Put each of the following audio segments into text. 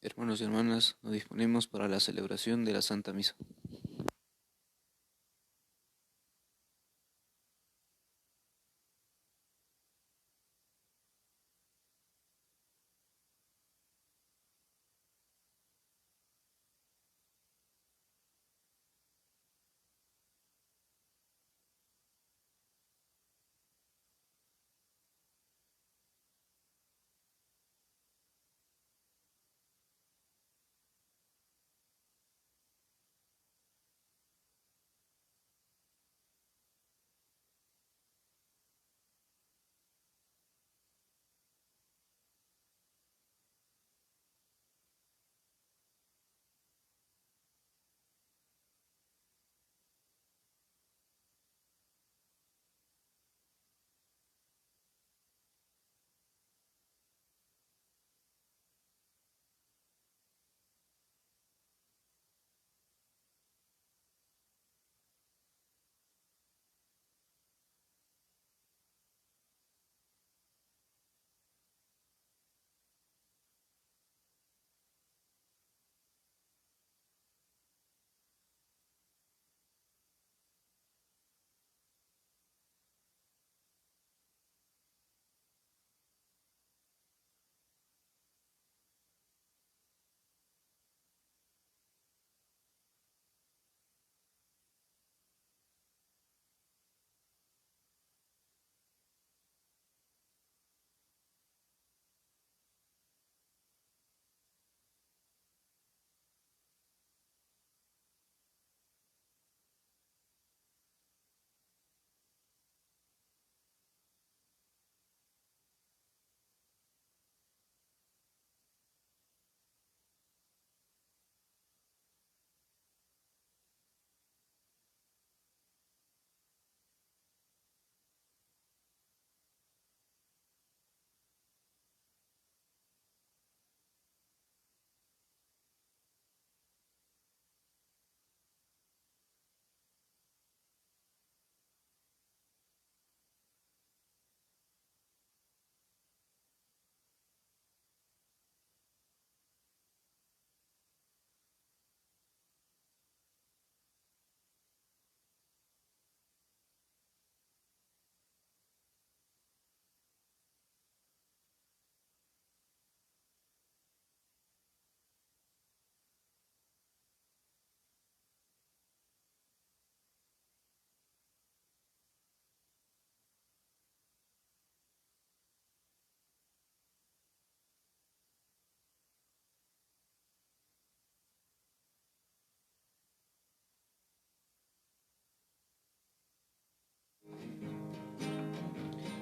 Hermanos y hermanas, nos disponemos para la celebración de la Santa Misa.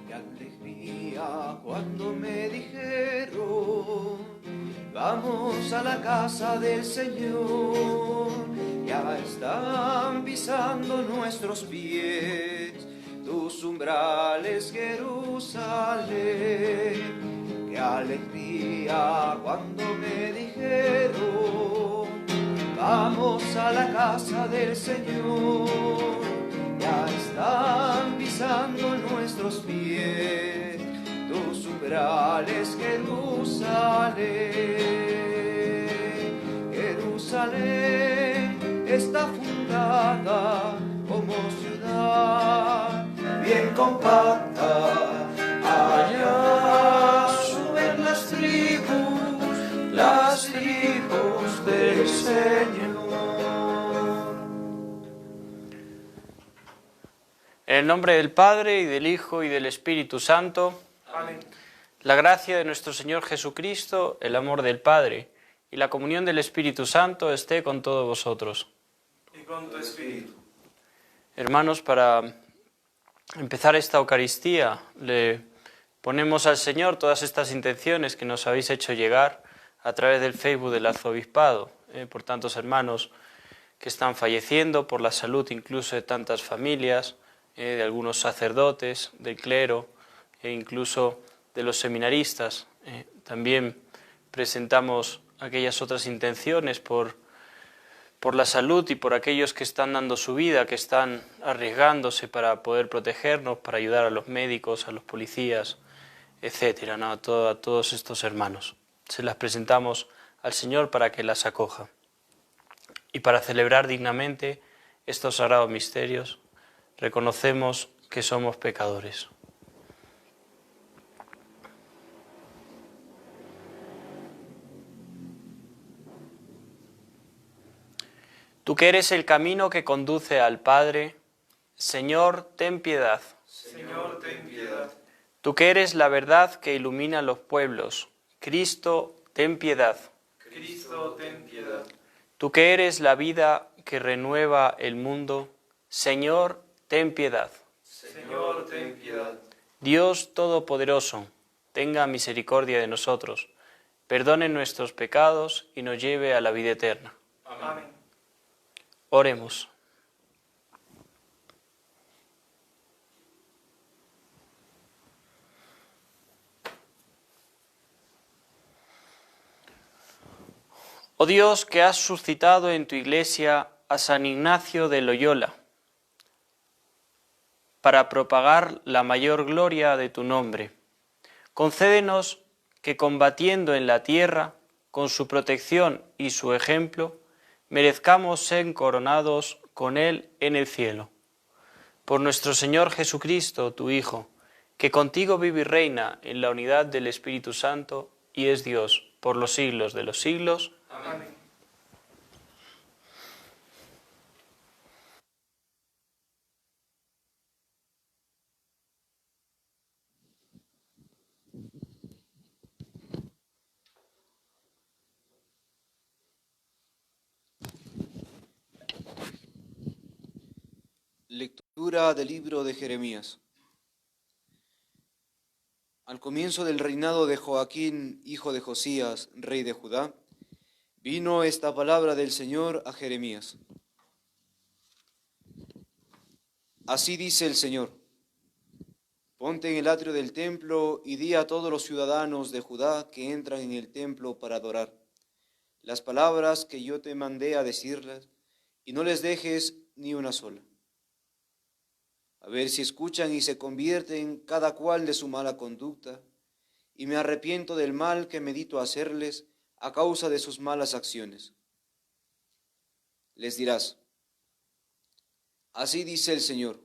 Qué alegría cuando me dijeron, vamos a la casa del Señor. Ya están pisando nuestros pies tus umbrales, Jerusalén. Qué alegría cuando me dijeron, vamos a la casa del Señor. Ya están pisando nuestros pies tus umbrales, Jerusalén. Jerusalén está fundada como ciudad bien compacta. Allá suben las tribus del Señor. En el nombre del Padre, y del Hijo, y del Espíritu Santo. Amén. La gracia de nuestro Señor Jesucristo, el amor del Padre, y la comunión del Espíritu Santo esté con todos vosotros. Y con tu espíritu. Hermanos, para empezar esta Eucaristía, le ponemos al Señor todas estas intenciones que nos habéis hecho llegar a través del Facebook del Arzobispado, por tantos hermanos que están falleciendo, por la salud incluso de tantas familias, de algunos sacerdotes, del clero e incluso de los seminaristas. También presentamos aquellas otras intenciones por la salud y por aquellos que están dando su vida, que están arriesgándose para poder protegernos, para ayudar a los médicos, a los policías, etcétera, ¿no? A todos estos hermanos. Se las presentamos al Señor para que las acoja. Y para celebrar dignamente estos sagrados misterios, reconocemos que somos pecadores. Tú que eres el camino que conduce al Padre, Señor, ten piedad. Señor, ten piedad. Tú que eres la verdad que ilumina los pueblos, Cristo, ten piedad. Cristo, ten piedad. Tú que eres la vida que renueva el mundo, Señor, ten piedad. Señor, ten piedad. Dios Todopoderoso, tenga misericordia de nosotros, perdone nuestros pecados y nos lleve a la vida eterna. Amén. Oremos. Oh Dios, que has suscitado en tu Iglesia a San Ignacio de Loyola, para propagar la mayor gloria de tu nombre, concédenos que combatiendo en la tierra, con su protección y su ejemplo, merezcamos ser coronados con él en el cielo. Por nuestro Señor Jesucristo, tu Hijo, que contigo vive y reina en la unidad del Espíritu Santo y es Dios por los siglos de los siglos. Amén. Lectura del libro de Jeremías. Al comienzo del reinado de Joaquín, hijo de Josías, rey de Judá, vino esta palabra del Señor a Jeremías. Así dice el Señor: ponte en el atrio del templo y di a todos los ciudadanos de Judá que entran en el templo para adorar las palabras que yo te mandé a decirles, y no les dejes ni una sola. A ver si escuchan y se convierten cada cual de su mala conducta, y me arrepiento del mal que medito hacerles a causa de sus malas acciones. Les dirás: así dice el Señor: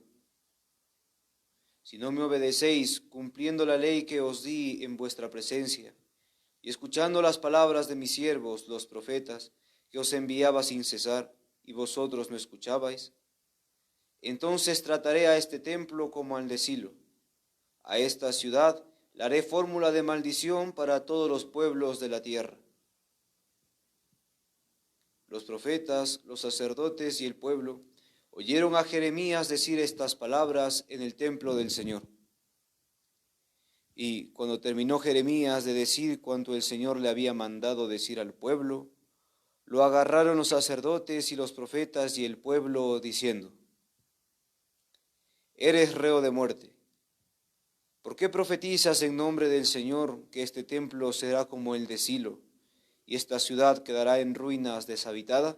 si no me obedecéis cumpliendo la ley que os di en vuestra presencia, y escuchando las palabras de mis siervos, los profetas, que os enviaba sin cesar, y vosotros no escuchabais, entonces trataré a este templo como al de Silo. A esta ciudad la haré fórmula de maldición para todos los pueblos de la tierra. Los profetas, los sacerdotes y el pueblo oyeron a Jeremías decir estas palabras en el templo del Señor. Y cuando terminó Jeremías de decir cuanto el Señor le había mandado decir al pueblo, lo agarraron los sacerdotes y los profetas y el pueblo, diciendo: eres reo de muerte. ¿Por qué profetizas en nombre del Señor que este templo será como el de Silo, y esta ciudad quedará en ruinas deshabitada?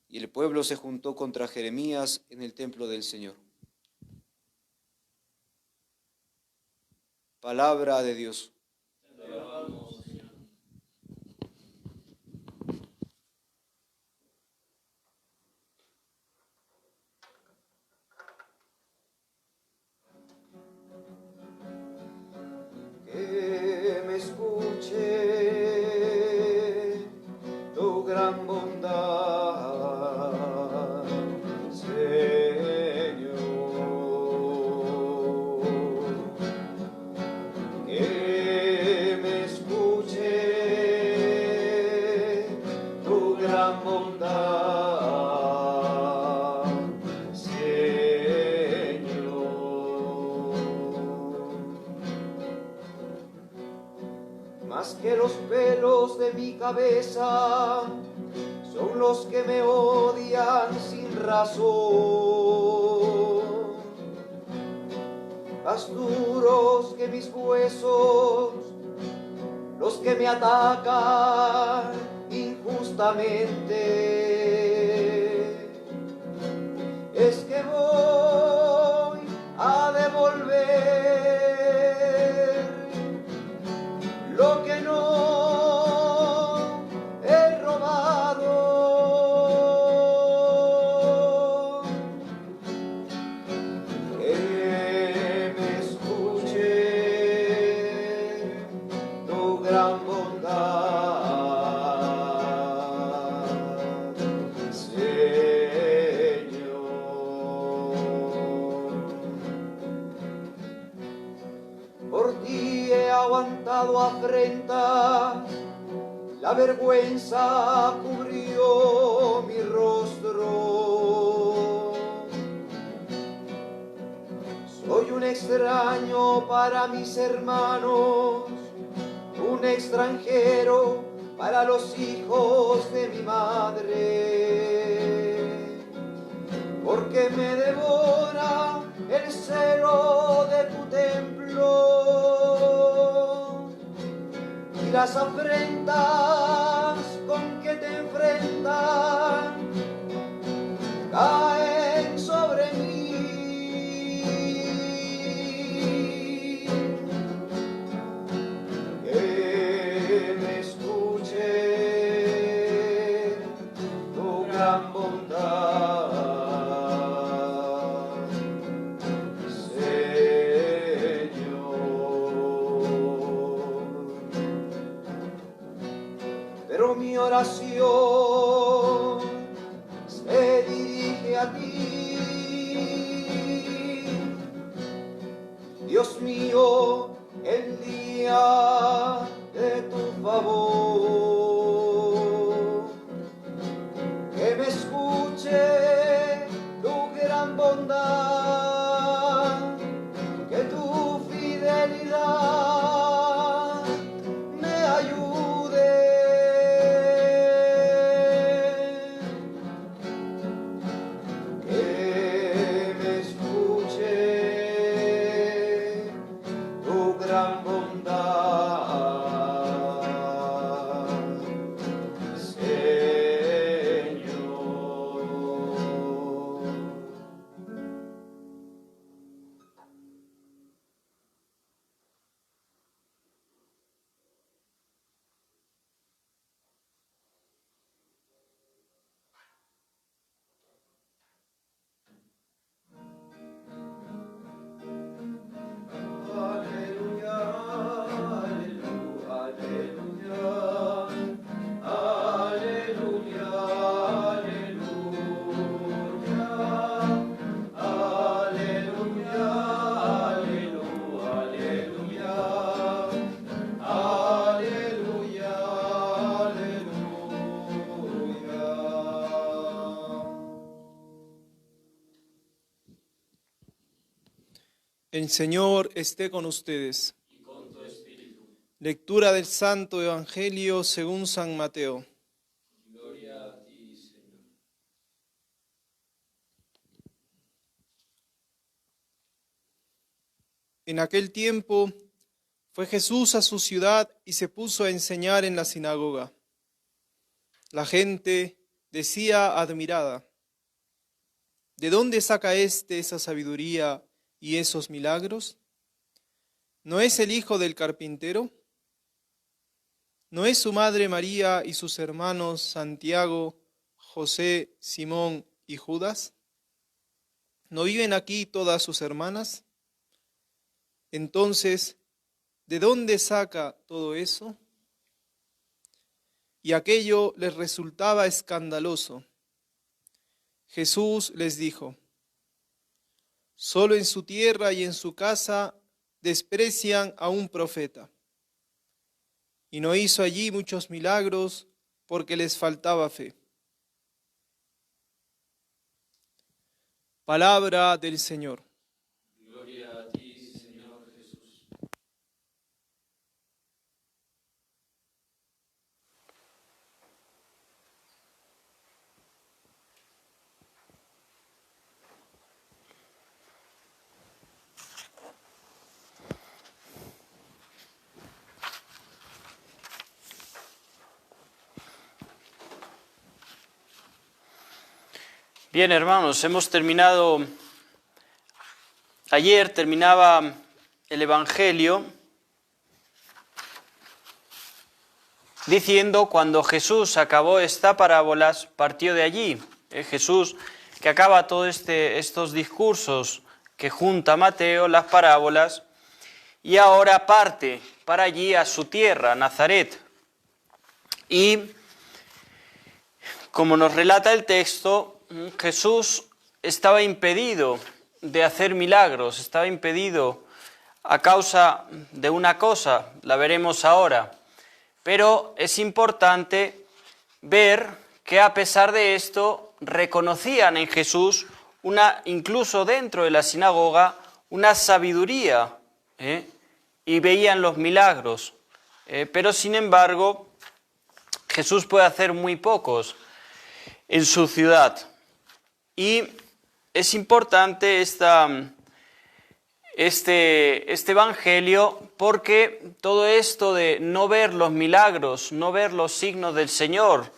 Y el pueblo se juntó contra Jeremías en el templo del Señor. Palabra de Dios. Que me escuche tu gran bondad, Señor. Que me escuche tu gran bondad, Señor. Más que los pelos de mi cabeza son los que me odian sin razón, más duros que mis huesos, los que me atacan injustamente. Es que voy a devolver lo que no por ti he aguantado afrentas, la vergüenza cubrió mi rostro. Soy un extraño para mis hermanos, un extranjero para los hijos de mi madre, porque me devora el celo de tu templo y las afrentas con que te enfrentan caen sobre mí. Que me escuche tu gran bondad, pero mi oración se dirige a ti, Dios mío, el día de tu favor. Que me escuche tu gran bondad, que tu fidelidad me ayude. Que me escuche tu gran bondad, Señor. Aleluya, aleluya, aleluya, aleluya, aleluya, aleluya, aleluya. El Señor esté con ustedes. Lectura del Santo Evangelio según San Mateo. En aquel tiempo fue Jesús a su ciudad y se puso a enseñar en la sinagoga. La gente decía admirada: ¿de dónde saca esa sabiduría y esos milagros? ¿No es el hijo del carpintero? ¿No es su madre María y sus hermanos Santiago, José, Simón y Judas? ¿No viven aquí todas sus hermanas? Entonces, ¿de dónde saca todo eso? Y aquello les resultaba escandaloso. Jesús les dijo: solo en su tierra y en su casa desprecian a un profeta. Y no hizo allí muchos milagros porque les faltaba fe. Palabra del Señor. Gloria a ti, Señor Jesús. Bien, hermanos, ayer terminaba el Evangelio diciendo cuando Jesús acabó esta parábola, partió de allí. Jesús que acaba todos estos discursos que junta Mateo, las parábolas, y ahora parte para allí a su tierra, Nazaret. Y como nos relata el texto, Jesús estaba impedido de hacer milagros, estaba impedido a causa de una cosa, la veremos ahora, pero es importante ver que a pesar de esto reconocían en Jesús incluso dentro de la sinagoga, una sabiduría, y veían los milagros. Pero sin embargo, Jesús puede hacer muy pocos en su ciudad. Y es importante este evangelio porque todo esto de no ver los milagros, no ver los signos del Señor,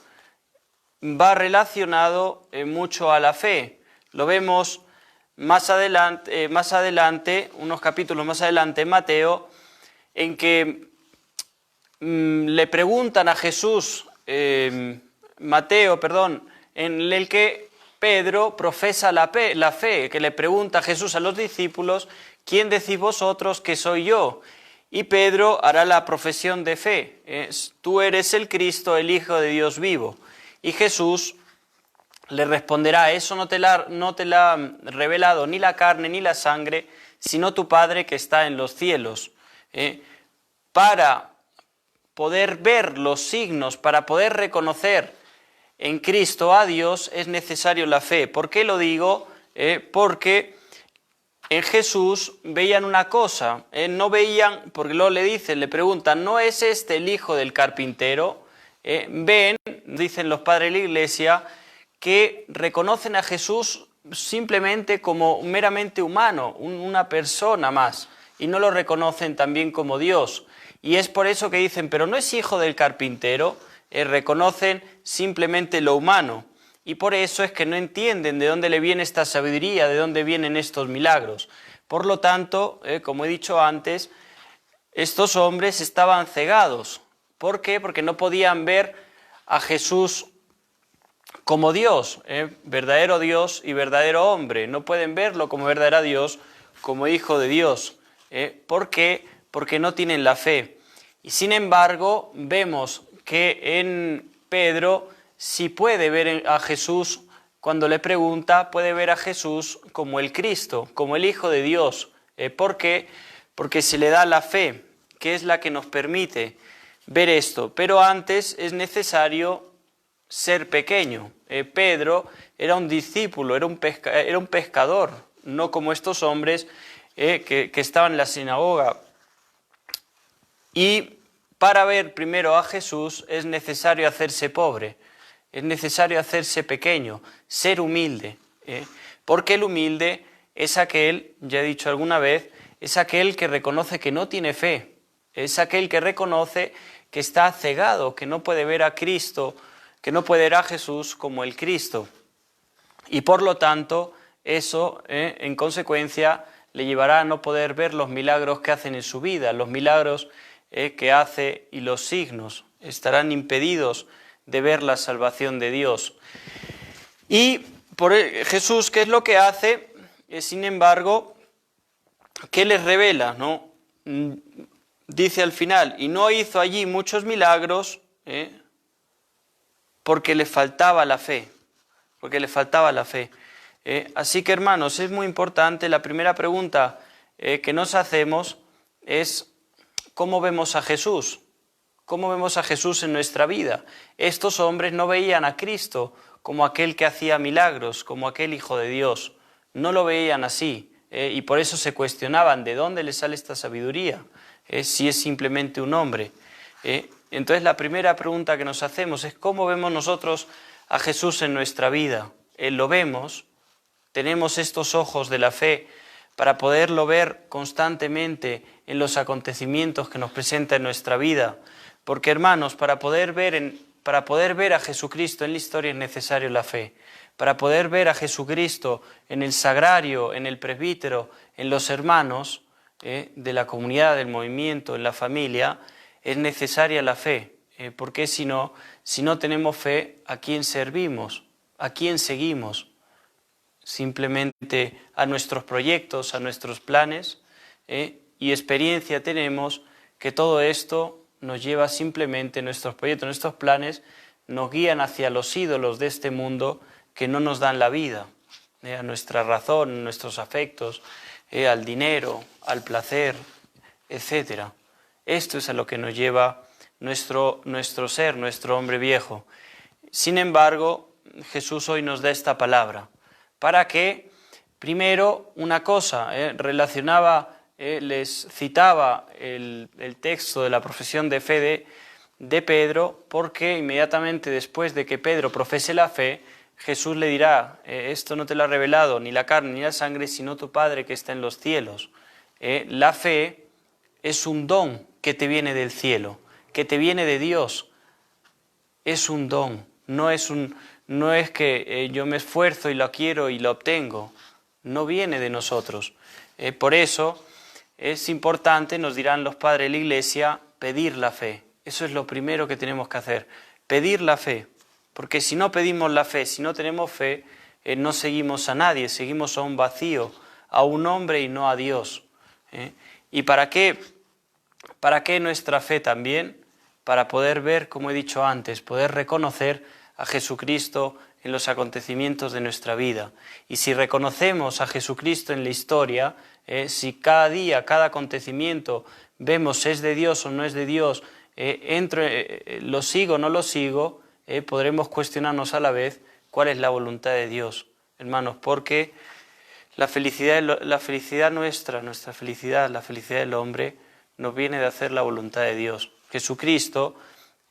va relacionado mucho a la fe. Lo vemos más adelante, unos capítulos más adelante en Mateo, en que le preguntan a Jesús, en el que Pedro profesa la fe, que le pregunta a Jesús a los discípulos, ¿quién decís vosotros que soy yo? Y Pedro hará la profesión de fe, tú eres el Cristo, el Hijo de Dios vivo. Y Jesús le responderá, eso no te la ha revelado ni la carne ni la sangre, sino tu Padre que está en los cielos. Para poder ver los signos, para poder reconocer en Cristo a Dios, es necesario la fe. ¿Por qué lo digo? Porque en Jesús veían una cosa, no veían, porque luego le preguntan, ¿no es este el hijo del carpintero? Ven, dicen los padres de la Iglesia, que reconocen a Jesús simplemente como meramente humano, una persona más, y no lo reconocen también como Dios. Y es por eso que dicen, pero no es hijo del carpintero, reconocen simplemente lo humano. Y por eso es que no entienden de dónde le viene esta sabiduría, de dónde vienen estos milagros. Por lo tanto, como he dicho antes, estos hombres estaban cegados. ¿Por qué? Porque no podían ver a Jesús como Dios, verdadero Dios y verdadero hombre. No pueden verlo como verdadero Dios, como hijo de Dios. ¿Por qué? Porque no tienen la fe. Y sin embargo, vemos que en Pedro sí puede ver a Jesús, cuando le pregunta, puede ver a Jesús como el Cristo, como el Hijo de Dios. ¿Por qué? Porque se le da la fe, que es la que nos permite ver esto. Pero antes es necesario ser pequeño. Pedro era un discípulo, era un pescador, no como estos hombres que estaban en la sinagoga. Y para ver primero a Jesús es necesario hacerse pobre, es necesario hacerse pequeño, ser humilde. Porque el humilde es aquel, ya he dicho alguna vez, es aquel que reconoce que no tiene fe, es aquel que reconoce que está cegado, que no puede ver a Cristo, que no puede ver a Jesús como el Cristo. Y por lo tanto, eso, en consecuencia, le llevará a no poder ver los milagros que hacen en su vida, los milagros que hace y los signos. Estarán impedidos de ver la salvación de Dios. Y por Jesús, ¿qué es lo que hace? Sin embargo, ¿qué les revela? ¿No? Dice al final, y no hizo allí muchos milagros, porque le faltaba la fe, Así que, hermanos, es muy importante, la primera pregunta que nos hacemos es, ¿cómo vemos a Jesús? ¿Cómo vemos a Jesús en nuestra vida? Estos hombres no veían a Cristo como aquel que hacía milagros, como aquel Hijo de Dios. No lo veían así, y por eso se cuestionaban de dónde le sale esta sabiduría, si es simplemente un hombre. Entonces la primera pregunta que nos hacemos es ¿cómo vemos nosotros a Jesús en nuestra vida? Lo vemos, tenemos estos ojos de la fe para poderlo ver constantemente en los acontecimientos que nos presenta en nuestra vida. Porque, hermanos, para poder ver a Jesucristo en la historia es necesario la fe. Para poder ver a Jesucristo en el sagrario, en el presbítero, en los hermanos de la comunidad, del movimiento, en la familia, es necesaria la fe. Porque si no tenemos fe, ¿a quién servimos? ¿A quién seguimos? Simplemente a nuestros proyectos, a nuestros planes, y experiencia tenemos que todo esto nos lleva simplemente, nuestros proyectos, nuestros planes, nos guían hacia los ídolos de este mundo que no nos dan la vida, a nuestra razón, nuestros afectos, al dinero, al placer, etc. Esto es a lo que nos lleva nuestro ser, nuestro hombre viejo. Sin embargo, Jesús hoy nos da esta palabra para que, primero, una cosa, les citaba el texto de la profesión de fe de Pedro, porque inmediatamente después de que Pedro profese la fe, Jesús le dirá, esto no te lo ha revelado ni la carne ni la sangre, sino tu Padre que está en los cielos. La fe es un don que te viene del cielo, que te viene de Dios. Es un don, no es que yo me esfuerzo y lo quiero y lo obtengo, no viene de nosotros. Por eso es importante, nos dirán los padres de la Iglesia, pedir la fe. Eso es lo primero que tenemos que hacer, pedir la fe. Porque si no pedimos la fe, si no tenemos fe, no seguimos a nadie, seguimos a un vacío, a un hombre y no a Dios. ¿Y para qué? ¿Para qué nuestra fe también? Para poder ver, como he dicho antes, poder reconocer a Jesucristo en los acontecimientos de nuestra vida. Y si reconocemos a Jesucristo en la historia, si cada día, cada acontecimiento vemos si es de Dios o no es de Dios, lo sigo o no lo sigo, podremos cuestionarnos a la vez cuál es la voluntad de Dios, hermanos, porque la felicidad nuestra felicidad, la felicidad del hombre, nos viene de hacer la voluntad de Dios. Jesucristo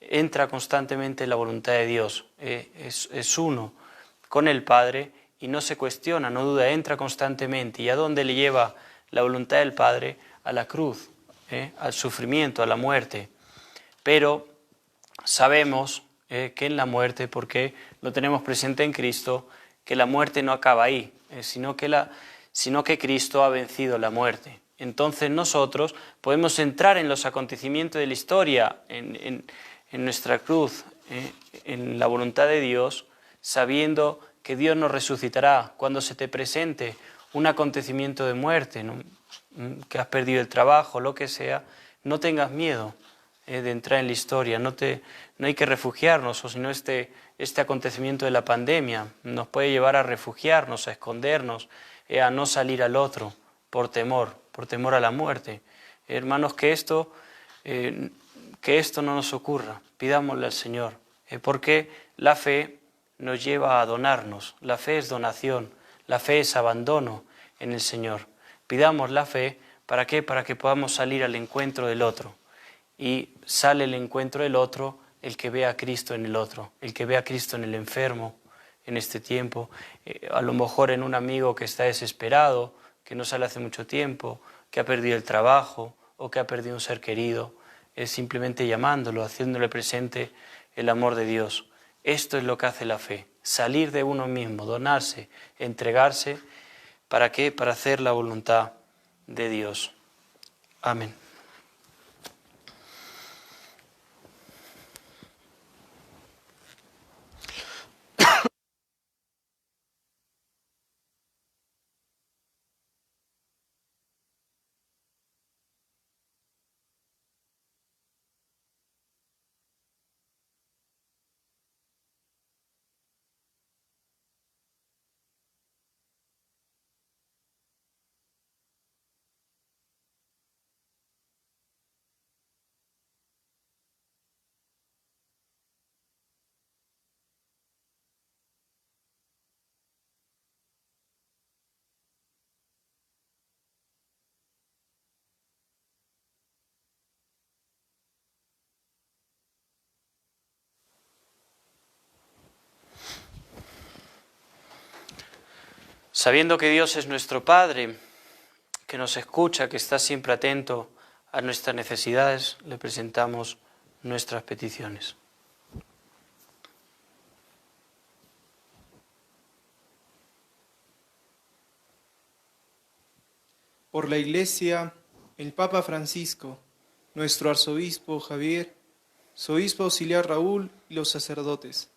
entra constantemente en la voluntad de Dios, es uno con el Padre y no se cuestiona, no duda, entra constantemente. ¿Y a dónde le lleva la voluntad del Padre? A la cruz, al sufrimiento, a la muerte. Pero sabemos que en la muerte, porque lo tenemos presente en Cristo, que la muerte no acaba ahí, sino que Cristo ha vencido la muerte. Entonces nosotros podemos entrar en los acontecimientos de la historia, en nuestra cruz, en la voluntad de Dios, sabiendo que Dios nos resucitará cuando se te presente un acontecimiento de muerte, ¿no? Que has perdido el trabajo, lo que sea, no tengas miedo de entrar en la historia, no hay que refugiarnos, o si no este acontecimiento de la pandemia nos puede llevar a refugiarnos, a escondernos, a no salir al otro por temor a la muerte. Hermanos, que esto no nos ocurra, pidámosle al Señor, porque la fe nos lleva a donarnos, la fe es donación, la fe es abandono en el Señor. Pidamos la fe, ¿para qué? Para que podamos salir al encuentro del otro. Y sale el encuentro del otro el que ve a Cristo en el otro, el que ve a Cristo en el enfermo en este tiempo, a lo mejor en un amigo que está desesperado, que no sale hace mucho tiempo, que ha perdido el trabajo o que ha perdido un ser querido, es simplemente llamándolo, haciéndole presente el amor de Dios. Esto es lo que hace la fe, salir de uno mismo, donarse, entregarse, ¿para qué? Para hacer la voluntad de Dios. Amén. Sabiendo que Dios es nuestro Padre, que nos escucha, que está siempre atento a nuestras necesidades, le presentamos nuestras peticiones. Por la Iglesia, el Papa Francisco, nuestro arzobispo Javier, su obispo auxiliar Raúl y los sacerdotes,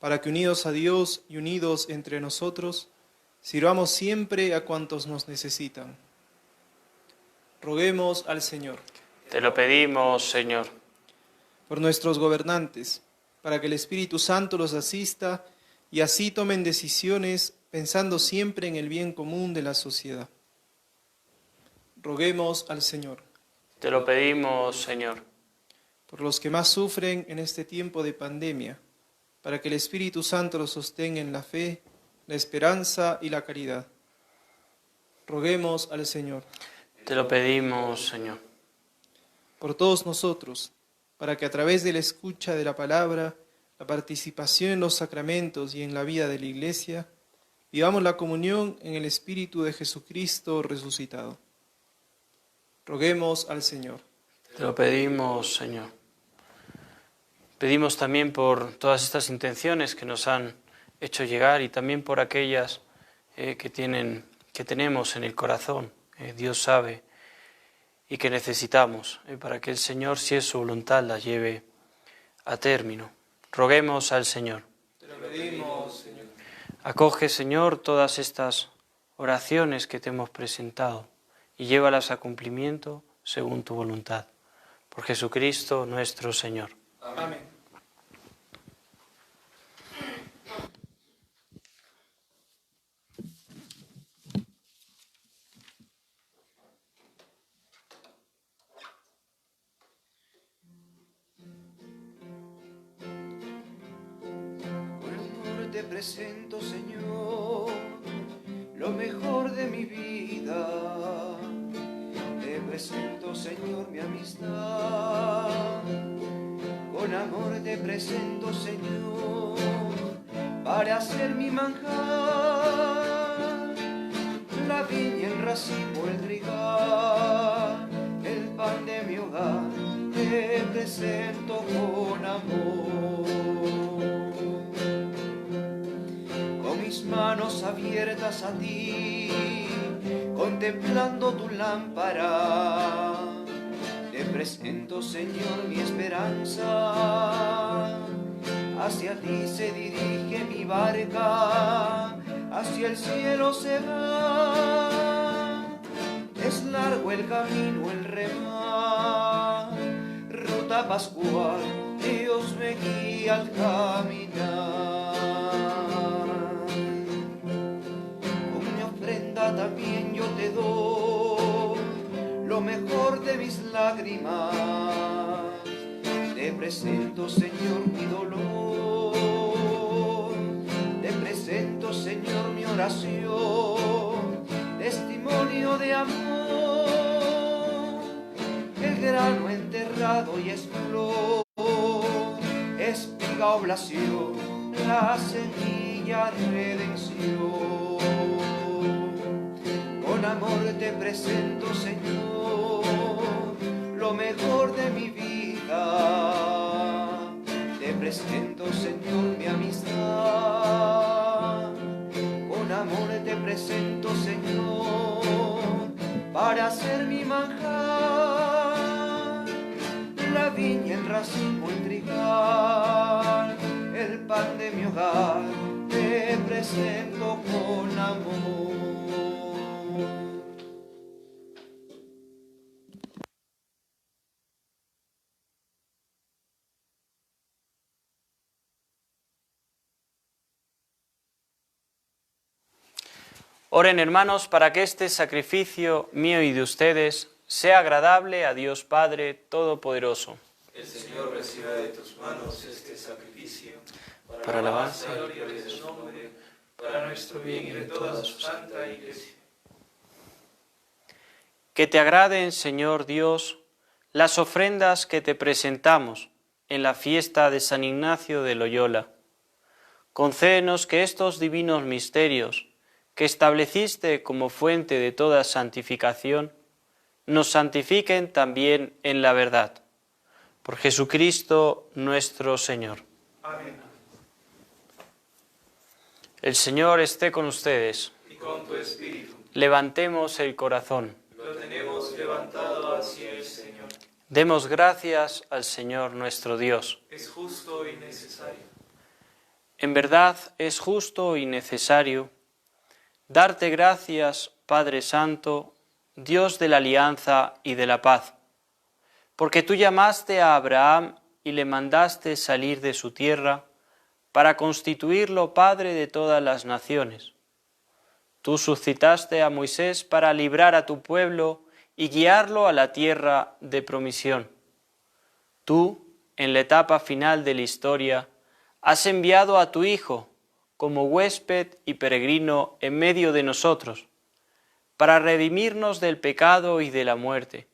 para que unidos a Dios y unidos entre nosotros, sirvamos siempre a cuantos nos necesitan. Roguemos al Señor. Te lo pedimos, Señor. Por nuestros gobernantes, para que el Espíritu Santo los asista y así tomen decisiones pensando siempre en el bien común de la sociedad. Roguemos al Señor. Te lo pedimos, Señor. Por los que más sufren en este tiempo de pandemia, para que el Espíritu Santo los sostenga en la fe, la esperanza y la caridad. Roguemos al Señor. Te lo pedimos, Señor. Por todos nosotros, para que a través de la escucha de la palabra, la participación en los sacramentos y en la vida de la Iglesia, vivamos la comunión en el Espíritu de Jesucristo resucitado. Roguemos al Señor. Te lo pedimos, Señor. Pedimos también por todas estas intenciones que nos han hecho llegar y también por aquellas que tenemos en el corazón. Dios sabe y que necesitamos para que el Señor, si es su voluntad, la lleve a término. Roguemos al Señor. Te lo pedimos, Señor. Acoge, Señor, todas estas oraciones que te hemos presentado y llévalas a cumplimiento según tu voluntad. Por Jesucristo nuestro Señor. Amén. Por amor te presento, Señor, lo mejor de mi vida. Te presento, Señor, mi amistad. Con amor te presento, Señor, para hacer mi manjar. La viña, el racimo, el trigal, el pan de mi hogar, te presento con amor. Con mis manos abiertas a ti, contemplando tu lámpara, te presento, Señor, mi esperanza. Hacia ti se dirige mi barca, hacia el cielo se va. Es largo el camino, el remar, ruta pascual, Dios me guía al caminar. Con mi ofrenda también yo te doy lo mejor de mis lágrimas. Te presento, Señor, mi dolor. Te presento, Señor, mi oración. Testimonio de amor. El grano enterrado y es flor. Espiga, oblación. La semilla, redención. Con amor te presento, Señor, lo mejor de mi vida. Te presento, Señor, mi amistad. Con amor te presento, Señor, para hacer mi manjar. La viña, el racimo, el trigal, el pan de mi hogar, te presento con amor. Oren, hermanos, para que este sacrificio mío y de ustedes sea agradable a Dios Padre Todopoderoso. El Señor reciba de tus manos este sacrificio Para alabanza y gloria de su nombre, para nuestro bien y de toda su santa Iglesia. Que te agraden, Señor Dios, las ofrendas que te presentamos en la fiesta de San Ignacio de Loyola. Concédenos que estos divinos misterios que estableciste como fuente de toda santificación, nos santifiquen también en la verdad. Por Jesucristo nuestro Señor. Amén. El Señor esté con ustedes. Y con tu espíritu, Levantemos el corazón. lo tenemos levantado hacia el Señor. Demos gracias al Señor nuestro Dios. Es justo y necesario. En verdad es justo y necesario darte gracias, Padre Santo, Dios de la alianza y de la paz, porque tú llamaste a Abraham y le mandaste salir de su tierra para constituirlo Padre de todas las naciones. Tú suscitaste a Moisés para librar a tu pueblo y guiarlo a la tierra de promisión. Tú, en la etapa final de la historia, has enviado a tu Hijo como huésped y peregrino en medio de nosotros, para redimirnos del pecado y de la muerte,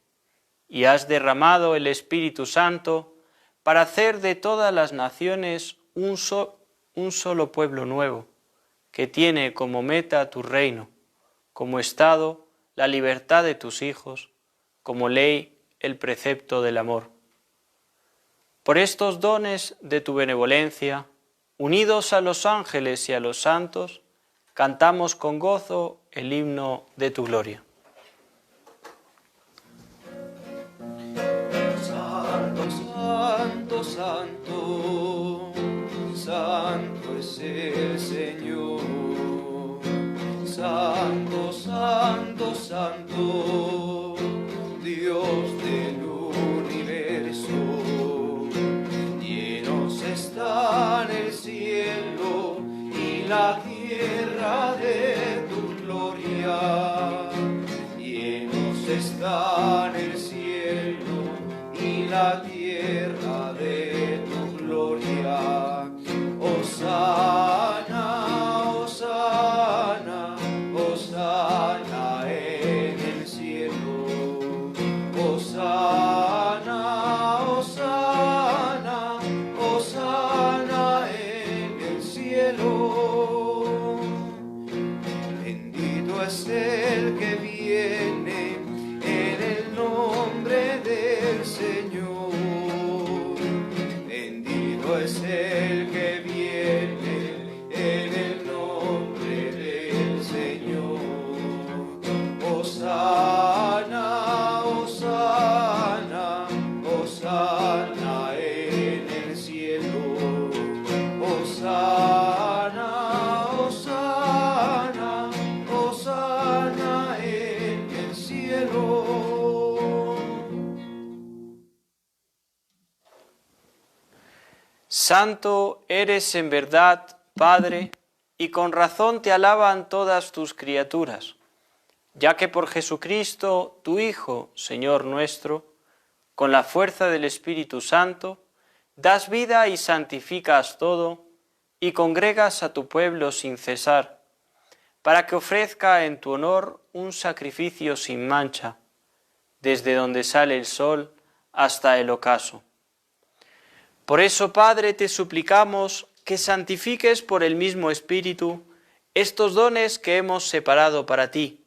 y has derramado el Espíritu Santo para hacer de todas las naciones un solo pueblo nuevo, que tiene como meta tu reino, como estado la libertad de tus hijos, como ley el precepto del amor. Por estos dones de tu benevolencia, unidos a los ángeles y a los santos, cantamos con gozo el himno de tu gloria. Santo, santo, santo, santo es el Señor. Santo, santo, santo, Dios del universo. Llenos están el cielo y la tierra de tu gloria. Llenos están el cielo y la tierra de tu gloria. Hosana, hosana, hosana en el cielo. Hosana, hosana, hosana en el cielo. Bendito es el que viene en el nombre del Señor. Bendito es el que viene en el nombre del Señor. Hosana, hosana, hosana en el cielo. Hosana, hosana, hosana en el cielo. Santo eres en verdad, Padre, y con razón te alaban todas tus criaturas, ya que por Jesucristo, tu Hijo, Señor nuestro, con la fuerza del Espíritu Santo, das vida y santificas todo, y congregas a tu pueblo sin cesar, para que ofrezca en tu honor un sacrificio sin mancha, desde donde sale el sol hasta el ocaso. Por eso, Padre, te suplicamos que santifiques por el mismo Espíritu estos dones que hemos separado para ti,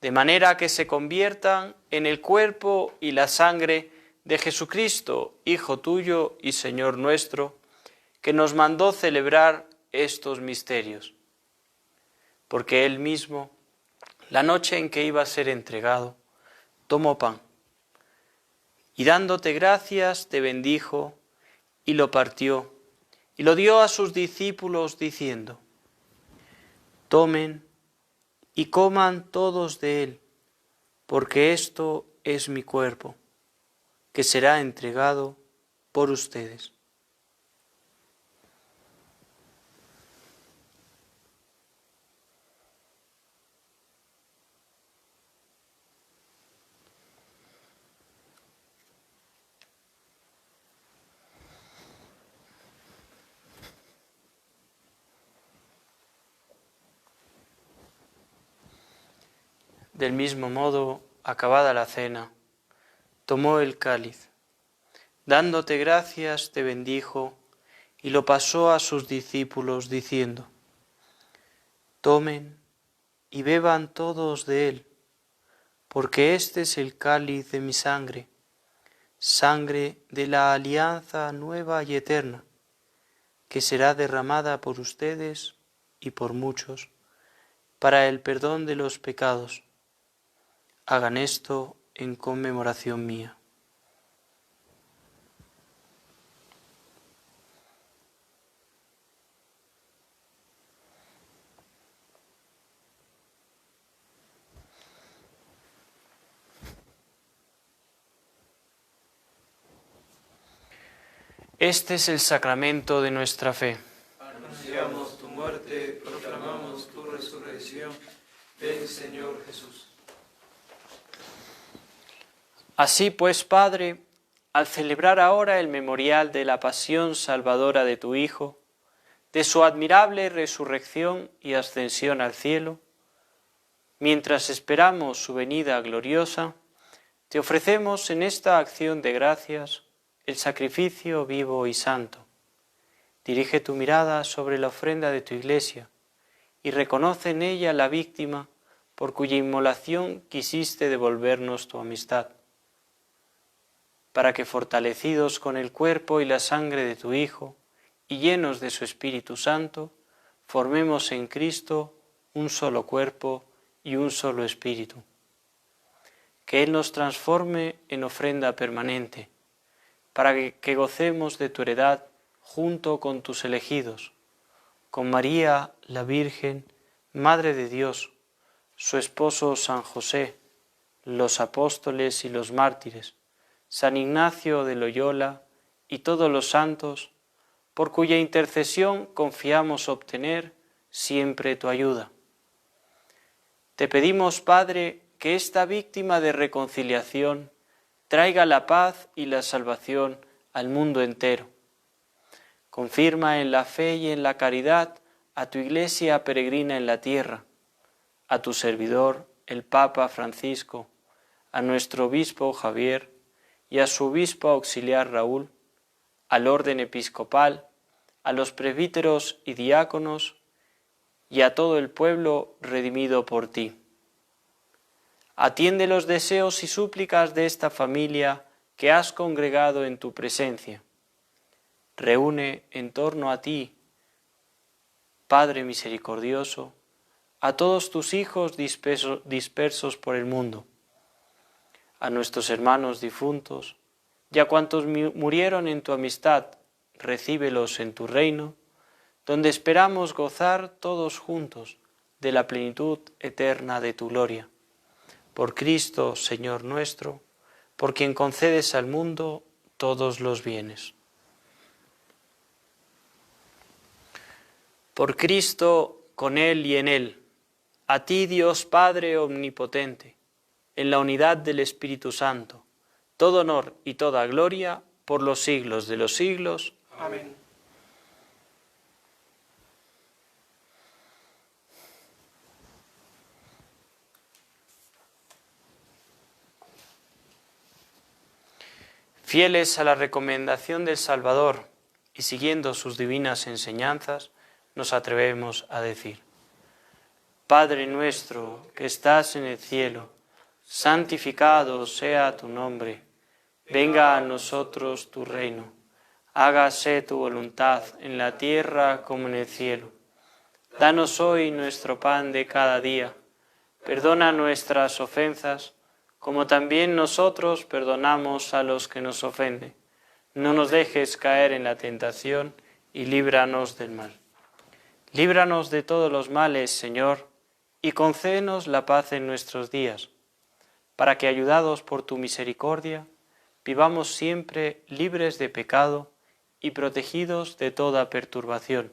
de manera que se conviertan en el cuerpo y la sangre de Jesucristo, Hijo tuyo y Señor nuestro, que nos mandó celebrar estos misterios. Porque Él mismo, la noche en que iba a ser entregado, tomó pan, y dándote gracias te bendijo, y lo partió, y lo dio a sus discípulos diciendo: tomen y coman todos de él, porque esto es mi cuerpo, que será entregado por ustedes. Del mismo modo, acabada la cena, tomó el cáliz, dándote gracias te bendijo, y lo pasó a sus discípulos diciendo: tomen y beban todos de él, porque este es el cáliz de mi sangre, sangre de la alianza nueva y eterna, que será derramada por ustedes y por muchos, para el perdón de los pecados. Hagan esto en conmemoración mía. Este es el sacramento de nuestra fe. Anunciamos tu muerte, proclamamos tu resurrección. Ven, Señor Jesús. Así pues, Padre, al celebrar ahora el memorial de la pasión salvadora de tu Hijo, de su admirable resurrección y ascensión al cielo, mientras esperamos su venida gloriosa, te ofrecemos en esta acción de gracias el sacrificio vivo y santo. Dirige tu mirada sobre la ofrenda de tu Iglesia y reconoce en ella la víctima por cuya inmolación quisiste devolvernos tu amistad, para que fortalecidos con el cuerpo y la sangre de tu Hijo y llenos de su Espíritu Santo, formemos en Cristo un solo cuerpo y un solo espíritu. Que Él nos transforme en ofrenda permanente, para que gocemos de tu heredad junto con tus elegidos, con María la Virgen, Madre de Dios, su esposo San José, los apóstoles y los mártires, San Ignacio de Loyola y todos los santos, por cuya intercesión confiamos obtener siempre tu ayuda. Te pedimos, Padre, que esta víctima de reconciliación traiga la paz y la salvación al mundo entero. Confirma en la fe y en la caridad a tu Iglesia peregrina en la tierra, a tu servidor, el Papa Francisco, a nuestro obispo Javier y a su obispo auxiliar Raúl, al orden episcopal, a los presbíteros y diáconos y a todo el pueblo redimido por ti. Atiende los deseos y súplicas de esta familia que has congregado en tu presencia. Reúne en torno a ti, Padre misericordioso, a todos tus hijos dispersos por el mundo, a nuestros hermanos difuntos y a cuantos murieron en tu amistad, recíbelos en tu reino, donde esperamos gozar todos juntos de la plenitud eterna de tu gloria. Por Cristo, Señor nuestro, por quien concedes al mundo todos los bienes. Por Cristo, con Él y en Él, a ti, Dios Padre omnipotente, en la unidad del Espíritu Santo, todo honor y toda gloria por los siglos de los siglos. Amén. Fieles a la recomendación del Salvador y siguiendo sus divinas enseñanzas, nos atrevemos a decir: Padre nuestro que estás en el cielo, santificado sea tu nombre. Venga a nosotros tu reino. Hágase tu voluntad en la tierra como en el cielo. Danos hoy nuestro pan de cada día. Perdona nuestras ofensas, como también nosotros perdonamos a los que nos ofenden. No nos dejes caer en la tentación y líbranos del mal. Líbranos de todos los males, Señor, y concédenos la paz en nuestros días, para que, ayudados por tu misericordia, vivamos siempre libres de pecado y protegidos de toda perturbación,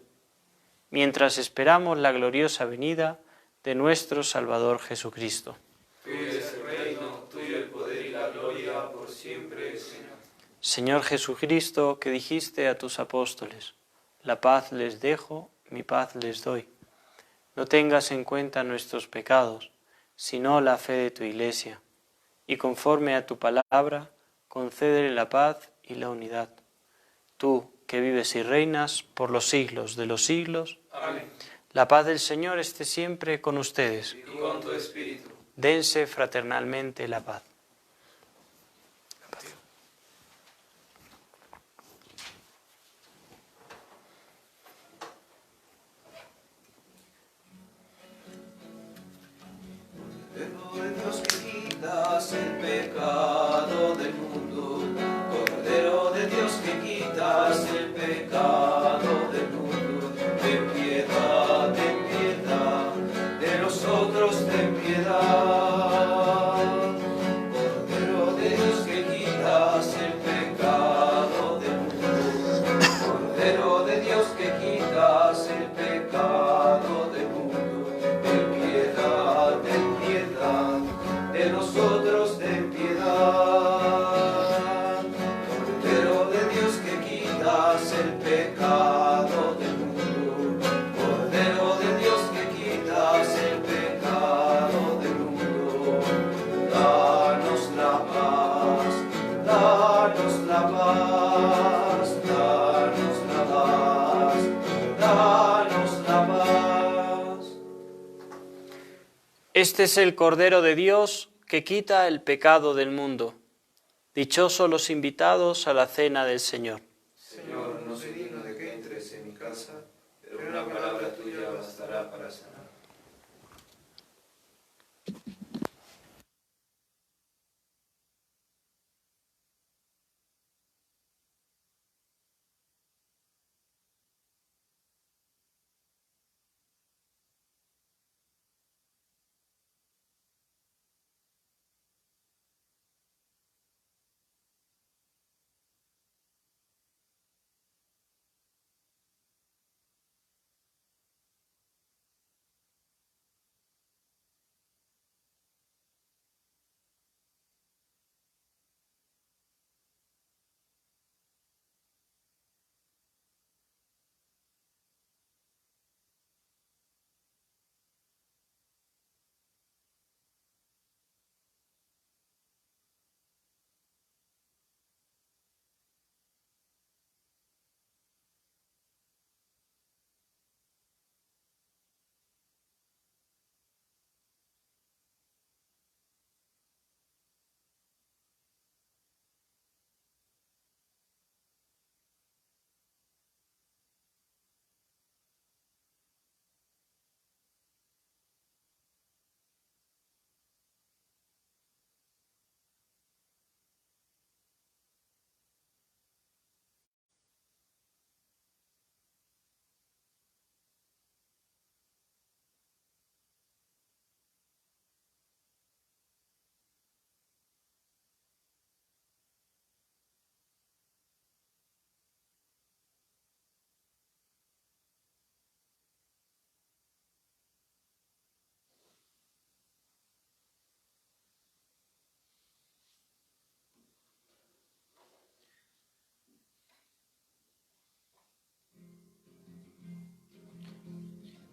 mientras esperamos la gloriosa venida de nuestro Salvador Jesucristo. Tuyo es el reino, tuyo el poder y la gloria por siempre, Señor. Señor Jesucristo, que dijiste a tus apóstoles: la paz les dejo, mi paz les doy. No tengas en cuenta nuestros pecados, sino la fe de tu Iglesia, y conforme a tu palabra, concédele la paz y la unidad. Tú, que vives y reinas por los siglos de los siglos. Amén. La paz del Señor esté siempre con ustedes. Y con tu espíritu. Dense fraternalmente la paz. Cordero de Dios que quitas el pecado del mundo, Cordero de Dios que quitas el pecado del mundo, ten piedad, de nosotros ten piedad. la paz, danos la paz, danos la paz. Este es el Cordero de Dios que quita el pecado del mundo. Dichosos los invitados a la cena del Señor. Señor, no soy digno de que entres en mi casa, pero una palabra tuya bastará para sanar.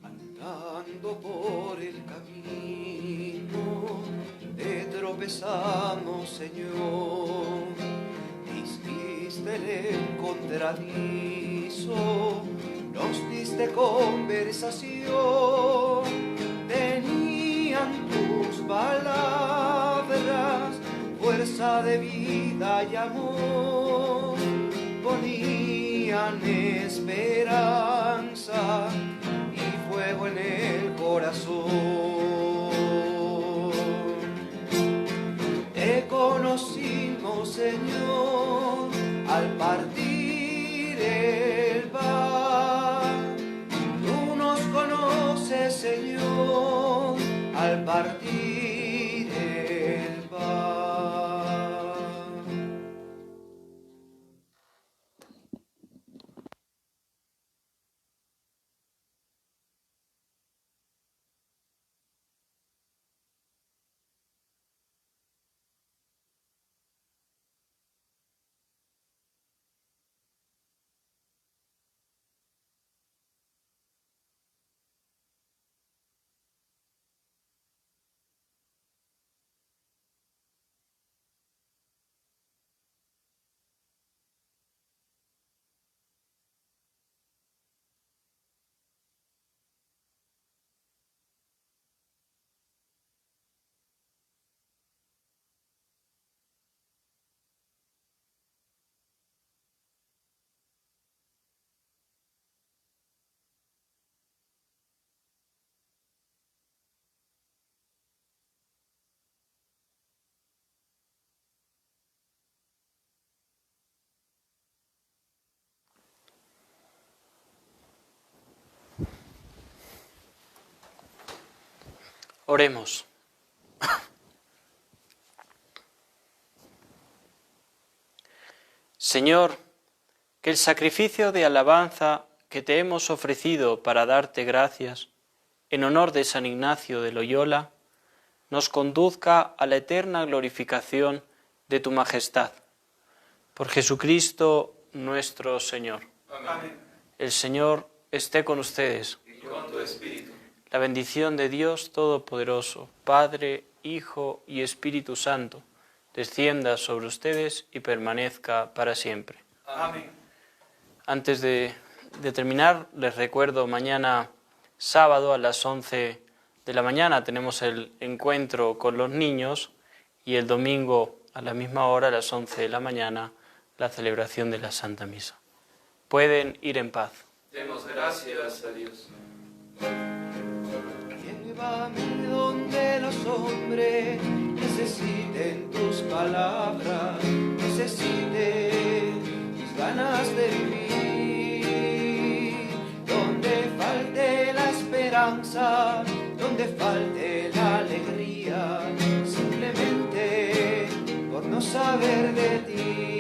Andando por el camino, te tropezamos, Señor. Hiciste el encontradizo, nos diste conversación. Tenían tus palabras fuerza de vida y amor. Ponían esperanza fuego en el corazón. Te conocimos, Señor, al partir el pan. Tú nos conoces, Señor, al partir el pan. Oremos. Señor, que el sacrificio de alabanza que te hemos ofrecido para darte gracias, en honor de San Ignacio de Loyola, nos conduzca a la eterna glorificación de tu majestad. Por Jesucristo nuestro Señor. Amén. El Señor esté con ustedes. Y con tu espíritu. La bendición de Dios Todopoderoso, Padre, Hijo y Espíritu Santo, descienda sobre ustedes y permanezca para siempre. Amén. Antes de terminar, les recuerdo, mañana sábado a las 11 de la mañana tenemos el encuentro con los niños y el domingo a la misma hora, a las 11 de la mañana, la celebración de la Santa Misa. Pueden ir en paz. Demos gracias a Dios. Llévame donde los hombres necesiten tus palabras, necesiten mis ganas de vivir. Donde falte la esperanza, donde falte la alegría, simplemente por no saber de ti.